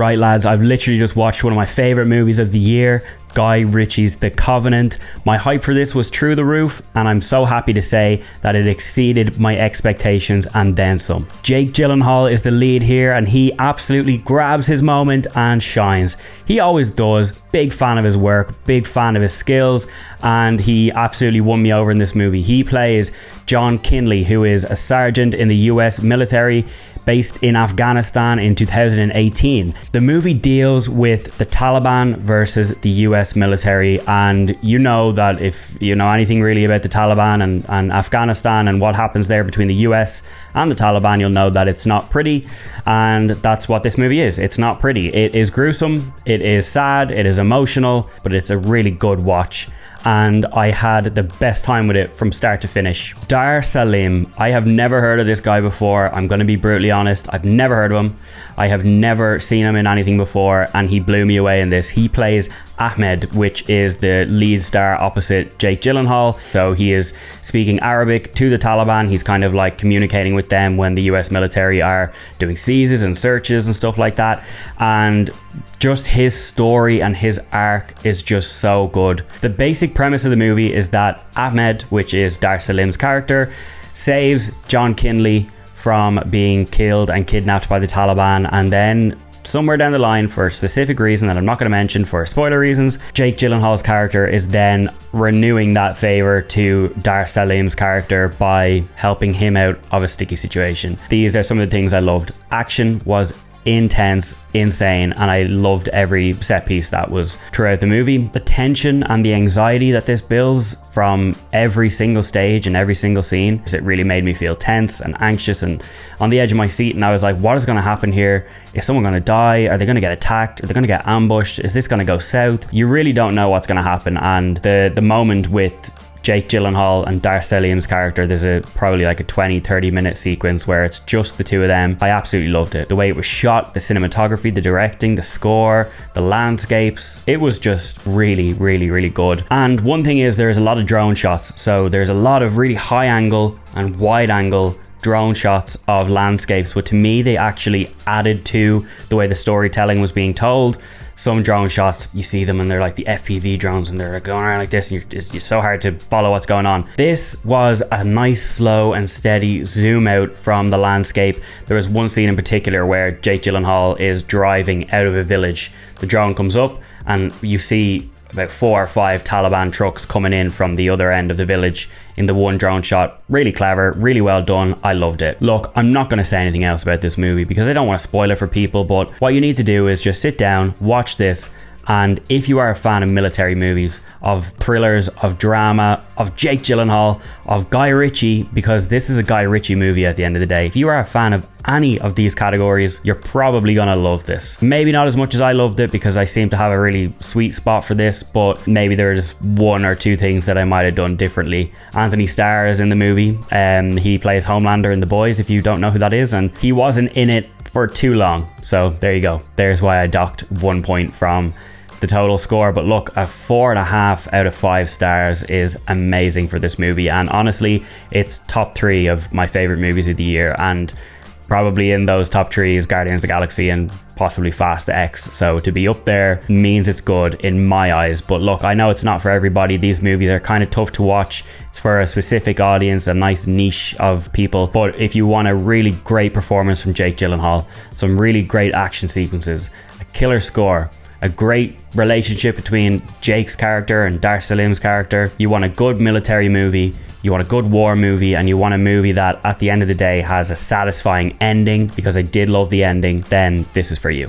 Right lads, I've literally just watched one of my favourite movies of the year, Guy Ritchie's The Covenant. My hype for this was through the roof, and I'm so happy to say that it exceeded my expectations and then some. Jake Gyllenhaal is the lead here, and he absolutely grabs his moment and shines. He always does. Big fan of his work, big fan of his skills, and he absolutely won me over in this movie. He plays John Kinley, who is a sergeant in the US military based in Afghanistan in 2018. The movie deals with the Taliban versus the US military, and you know that if you know anything really about the Taliban and Afghanistan and what happens there between the US and the Taliban, you'll know that it's not pretty, and that's what this movie is. It's not pretty. It is gruesome, it is sad, it is emotional, but it's a really good watch. And I had the best time with it from start to finish. Dar Salim, I have never heard of this guy before. I'm going to be brutally honest. I've never heard of him. I have never seen him in anything before, and he blew me away in this. He plays Ahmed, which is the lead star opposite Jake Gyllenhaal. So he is speaking Arabic to the Taliban. He's kind of like communicating with them when the US military are doing seizes and searches and stuff like that. And just his story and his arc is just so good. The basic premise of the movie is that Ahmed, which is Dar Salim's character, saves John Kinley from being killed and kidnapped by the Taliban, and then somewhere down the line, for a specific reason that I'm not going to mention for spoiler reasons, Jake Gyllenhaal's character is then renewing that favor to Dar Salim's character by helping him out of a sticky situation. These are some of the things I loved. Action was intense, insane, and I loved every set piece that was throughout the movie. The tension and the anxiety that this builds from every single stage and every single scene, it really made me feel tense and anxious and on the edge of my seat, and I was like, what is going to happen here? Is someone going to die? Are they going to get attacked? Are they going to get ambushed? Is this going to go south? You really don't know what's going to happen. And the moment with Jake Gyllenhaal and Dar Salim's character, there's probably like a 20-30 minute sequence where it's just the two of them. I absolutely loved it. The way it was shot, the cinematography, the directing, the score, the landscapes, it was just really, really, really good. And one thing is, there's a lot of drone shots, so there's a lot of really high angle and wide angle drone shots of landscapes, but to me they actually added to the way the storytelling was being told. Some drone shots, you see them and they're like the FPV drones and they're like going around like this, and it's so hard to follow what's going on. This was a nice, slow and steady zoom out from the landscape. There was one scene in particular where Jake Gyllenhaal is driving out of a village. The drone comes up and you see about 4 or 5 Taliban trucks coming in from the other end of the village in the one drone shot. Really clever, really well done. I loved it. Look, I'm not going to say anything else about this movie because I don't want to spoil it for people, but what you need to do is just sit down, watch this, and if you are a fan of military movies, of thrillers, of drama, of Jake Gyllenhaal, of Guy Ritchie, because this is a Guy Ritchie movie at the end of the day, if you are a fan of any of these categories, you're probably gonna love this. Maybe not as much as I loved it because I seem to have a really sweet spot for this, but maybe there's 1 or 2 things that I might have done differently. Anthony Starr is in the movie. He plays Homelander in The Boys, if you don't know who that is, and he wasn't in it for too long. So there you go. There's why I docked 1 point from the total score. But look, a 4.5 out of 5 stars is amazing for this movie, and honestly it's top 3 of my favorite movies of the year, and probably in those top 3 is Guardians of the Galaxy and possibly Fast X. So to be up there means it's good in my eyes. But look, I know it's not for everybody. These movies are kind of tough to watch. It's for a specific audience, a nice niche of people. But if you want a really great performance from Jake Gyllenhaal, some really great action sequences, a killer score, a great relationship between Jake's character and Dar Salim's character, you want a good military movie, you want a good war movie, and you want a movie that at the end of the day has a satisfying ending, because I did love the ending, then this is for you.